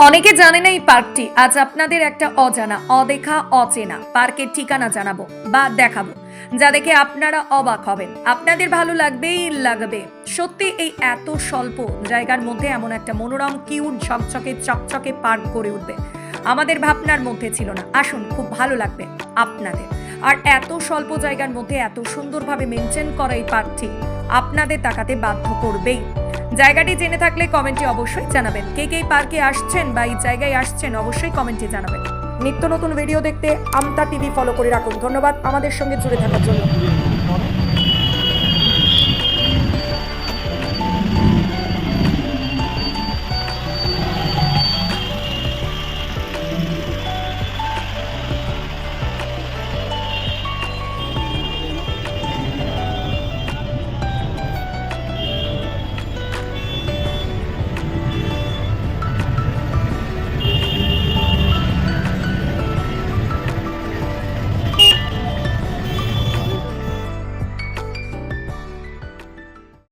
অনেকে জানে না এই পার্কটি আজ আপনাদের একটা অজানা অদেখা অচেনা পার্কের ঠিকানা জানাবো বা দেখাবো, যা দেখে আপনারা অবাক হবেন, আপনাদের ভালো লাগবেই লাগবে। সত্যি এই এত স্বল্প জায়গার মধ্যে এমন একটা মনোরম কিউট ঝকঝকে চকচকে পার্ক গড়ে উঠবে আমাদের ভাবনার মধ্যে ছিল না। আসুন, খুব ভালো লাগবে আপনাদের। আর এত স্বল্প জায়গার মধ্যে এত সুন্দরভাবে মেনটেন করা এই পার্কটি আপনাদের তাকাতে বাধ্য করবেই। জায়গাটি জেনে থাকলে কমেন্টে অবশ্যই জানাবেন। কে কে পার্কে আসছেন বা এই জায়গায় আসছেন অবশ্যই কমেন্টে জানাবেন। নিত্য নতুন ভিডিও দেখতে আমতা টিভি ফলো করে রাখুন। ধন্যবাদ আমাদের সঙ্গে জুড়ে থাকার জন্য।